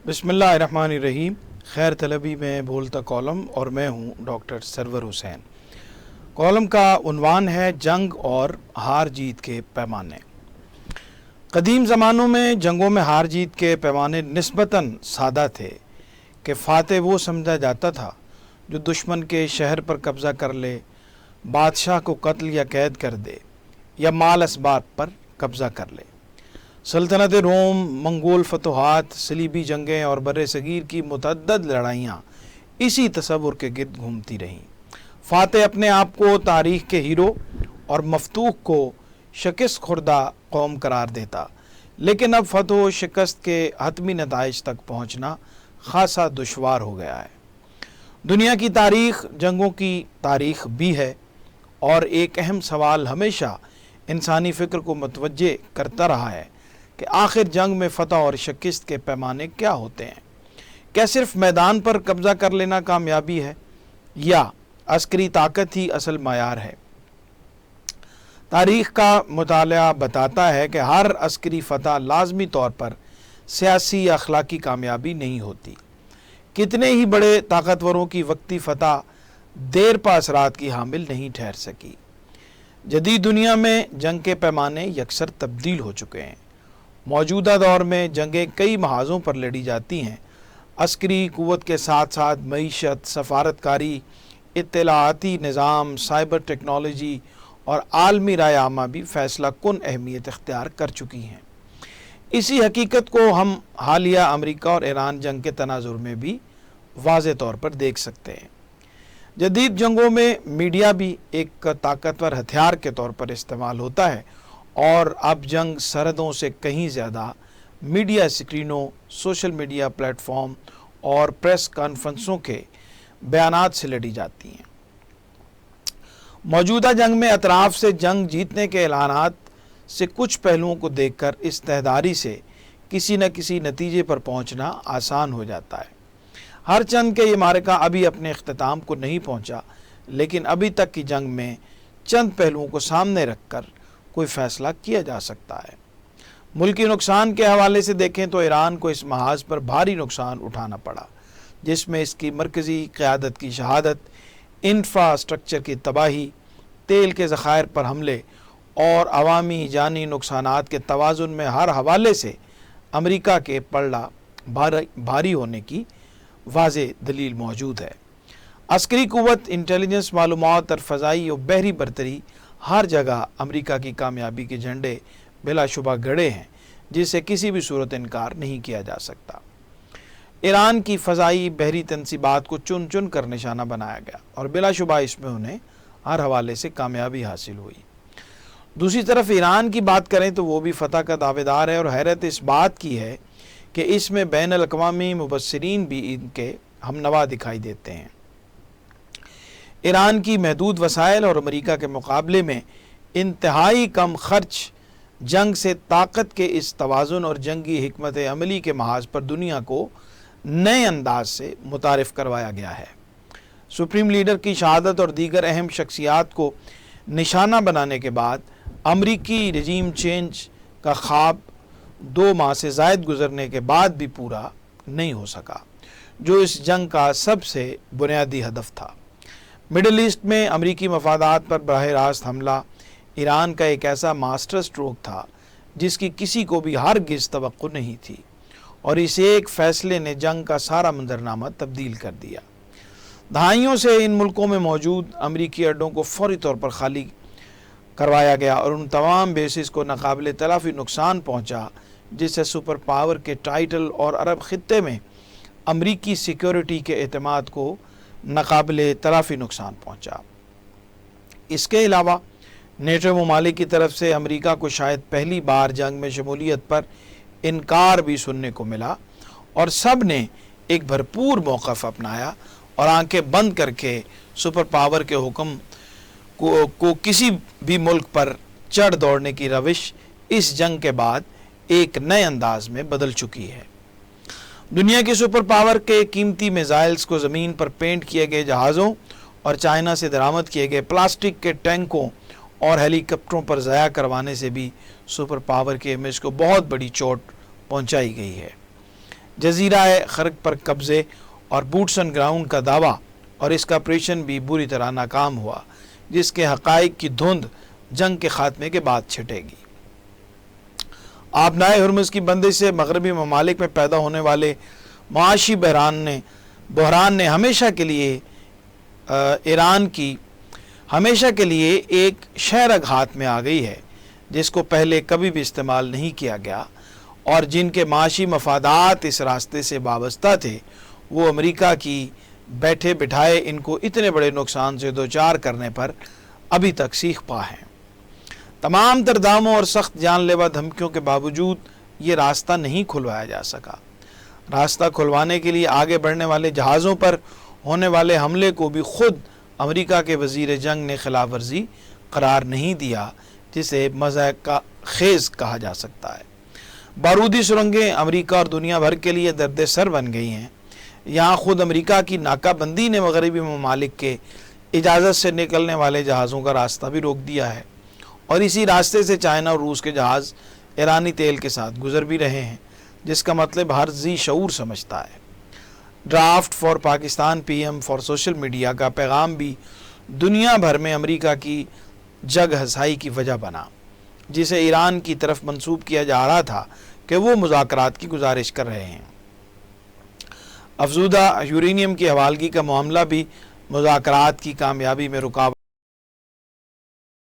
بسم اللہ الرحمن الرحیم۔ خیر طلبی میں بولتا کالم اور میں ہوں ڈاکٹر سرور حسین۔ کالم کا عنوان ہے جنگ اور ہار جیت کے پیمانے۔ قدیم زمانوں میں جنگوں میں ہار جیت کے پیمانے نسبتاً سادہ تھے کہ فاتح وہ سمجھا جاتا تھا جو دشمن کے شہر پر قبضہ کر لے، بادشاہ کو قتل یا قید کر دے یا مال اسباب پر قبضہ کر لے۔ سلطنت روم، منگول فتوحات، صلیبی جنگیں اور بر صغیر کی متعدد لڑائیاں اسی تصور کے گرد گھومتی رہیں۔ فاتح اپنے آپ کو تاریخ کے ہیرو اور مفتوح کو شکست خوردہ قوم قرار دیتا، لیکن اب فتح و شکست کے حتمی نتائج تک پہنچنا خاصا دشوار ہو گیا ہے۔ دنیا کی تاریخ جنگوں کی تاریخ بھی ہے، اور ایک اہم سوال ہمیشہ انسانی فکر کو متوجہ کرتا رہا ہے کہ آخر جنگ میں فتح اور شکست کے پیمانے کیا ہوتے ہیں؟ کیا صرف میدان پر قبضہ کر لینا کامیابی ہے، یا عسکری طاقت ہی اصل معیار ہے؟ تاریخ کا مطالعہ بتاتا ہے کہ ہر عسکری فتح لازمی طور پر سیاسی یا اخلاقی کامیابی نہیں ہوتی۔ کتنے ہی بڑے طاقتوروں کی وقتی فتح دیر پا اثرات کی حامل نہیں ٹھہر سکی۔ جدید دنیا میں جنگ کے پیمانے یکسر تبدیل ہو چکے ہیں۔ موجودہ دور میں جنگیں کئی محاذوں پر لڑی جاتی ہیں۔ عسکری قوت کے ساتھ ساتھ معیشت، سفارتکاری، اطلاعاتی نظام، سائبر ٹیکنالوجی اور عالمی رائے عامہ بھی فیصلہ کن اہمیت اختیار کر چکی ہیں۔ اسی حقیقت کو ہم حالیہ امریکہ اور ایران جنگ کے تناظر میں بھی واضح طور پر دیکھ سکتے ہیں۔ جدید جنگوں میں میڈیا بھی ایک طاقتور ہتھیار کے طور پر استعمال ہوتا ہے، اور اب جنگ سرحدوں سے کہیں زیادہ میڈیا اسکرینوں، سوشل میڈیا پلیٹ فارم اور پریس کانفرنسوں کے بیانات سے لڑی جاتی ہیں۔ موجودہ جنگ میں اطراف سے جنگ جیتنے کے اعلانات سے کچھ پہلوؤں کو دیکھ کر استحضاری سے کسی نہ کسی نتیجے پر پہنچنا آسان ہو جاتا ہے۔ ہر چند کہ یہ معرکہ ابھی اپنے اختتام کو نہیں پہنچا، لیکن ابھی تک کی جنگ میں چند پہلوؤں کو سامنے رکھ کر کوئی فیصلہ کیا جا سکتا ہے۔ ملکی نقصان کے حوالے سے دیکھیں تو ایران کو اس محاذ پر بھاری نقصان اٹھانا پڑا، جس میں اس کی مرکزی قیادت کی شہادت، انفراسٹرکچر کی تباہی، تیل کے ذخائر پر حملے اور عوامی جانی نقصانات کے توازن میں ہر حوالے سے امریکہ کے پلڑا بھاری ہونے کی واضح دلیل موجود ہے۔ عسکری قوت، انٹیلیجنس معلومات اور فضائی و بحری برتری ہر جگہ امریکہ کی کامیابی کے جھنڈے بلا شبہ گڑے ہیں، جس سے کسی بھی صورت انکار نہیں کیا جا سکتا۔ ایران کی فضائی بحری تنصیبات کو چن چن کر نشانہ بنایا گیا، اور بلا شبہ اس میں انہیں ہر حوالے سے کامیابی حاصل ہوئی۔ دوسری طرف ایران کی بات کریں تو وہ بھی فتح کا دعوے دار ہے، اور حیرت اس بات کی ہے کہ اس میں بین الاقوامی مبصرین بھی ان کے ہم نوا دکھائی دیتے ہیں۔ ایران کی محدود وسائل اور امریکہ کے مقابلے میں انتہائی کم خرچ جنگ سے طاقت کے اس توازن اور جنگی حکمت عملی کے محاذ پر دنیا کو نئے انداز سے متعارف کروایا گیا ہے۔ سپریم لیڈر کی شہادت اور دیگر اہم شخصیات کو نشانہ بنانے کے بعد امریکی رجیم چینج کا خواب 2 ماہ سے زائد گزرنے کے بعد بھی پورا نہیں ہو سکا، جو اس جنگ کا سب سے بنیادی ہدف تھا۔ مڈل ایسٹ میں امریکی مفادات پر براہ راست حملہ ایران کا ایک ایسا ماسٹر سٹروک تھا جس کی کسی کو بھی ہرگز توقع نہیں تھی، اور اس ایک فیصلے نے جنگ کا سارا منظرنامہ تبدیل کر دیا۔ دہائیوں سے ان ملکوں میں موجود امریکی اڈوں کو فوری طور پر خالی کروایا گیا، اور ان تمام بیسز کو ناقابل تلافی نقصان پہنچا، جس سے سپر پاور کے ٹائٹل اور عرب خطے میں امریکی سیکیورٹی کے اعتماد کو ناقابل تلافی نقصان پہنچا۔ اس کے علاوہ نیٹو ممالک کی طرف سے امریکہ کو شاید پہلی بار جنگ میں شمولیت پر انکار بھی سننے کو ملا، اور سب نے ایک بھرپور موقف اپنایا اور آنکھیں بند کر کے سپر پاور کے حکم کو کسی بھی ملک پر چڑھ دوڑنے کی روش اس جنگ کے بعد ایک نئے انداز میں بدل چکی ہے۔ دنیا کی سپر پاور کے قیمتی میزائلز کو زمین پر پینٹ کیے گئے جہازوں اور چائنا سے درآمد کیے گئے پلاسٹک کے ٹینکوں اور ہیلی کاپٹروں پر ضائع کروانے سے بھی سپر پاور کے امیج کو بہت بڑی چوٹ پہنچائی گئی ہے۔ جزیرہ خرق پر قبضے اور بوٹس آن گراؤنڈ کا دعویٰ اور اس کا آپریشن بھی بری طرح ناکام ہوا، جس کے حقائق کی دھند جنگ کے خاتمے کے بعد چھٹے گی۔ آبنائے ہرمز کی بندش سے مغربی ممالک میں پیدا ہونے والے معاشی بحران نے ہمیشہ کے لیے ایران کی ایک شہرگ ہاتھ میں آ گئی ہے جس کو پہلے کبھی بھی استعمال نہیں کیا گیا، اور جن کے معاشی مفادات اس راستے سے وابستہ تھے وہ امریکہ کی بیٹھے بٹھائے ان کو اتنے بڑے نقصان سے دوچار کرنے پر ابھی تک سیخ پا ہیں۔ تمام تر داموں اور سخت جان لیوا دھمکیوں کے باوجود یہ راستہ نہیں کھلوایا جا سکا۔ راستہ کھلوانے کے لیے آگے بڑھنے والے جہازوں پر ہونے والے حملے کو بھی خود امریکہ کے وزیر جنگ نے خلاف ورزی قرار نہیں دیا، جسے مضحکہ خیز کہا جا سکتا ہے۔ بارودی سرنگیں امریکہ اور دنیا بھر کے لیے درد سر بن گئی ہیں۔ یہاں خود امریکہ کی ناکہ بندی نے مغربی ممالک کے اجازت سے نکلنے والے جہازوں کا راستہ بھی روک دیا ہے، اور اسی راستے سے چائنا اور روس کے جہاز ایرانی تیل کے ساتھ گزر بھی رہے ہیں، جس کا مطلب ہر ذی شعور سمجھتا ہے۔ Draft for Pakistan P M for social media کا پیغام بھی دنیا بھر میں امریکہ کی جگ ہنسائی کی وجہ بنا، جسے ایران کی طرف منسوب کیا جا رہا تھا کہ وہ مذاکرات کی گزارش کر رہے ہیں۔ افزودہ یورینیم کی حوالگی کا معاملہ بھی مذاکرات کی کامیابی میں رکاوٹ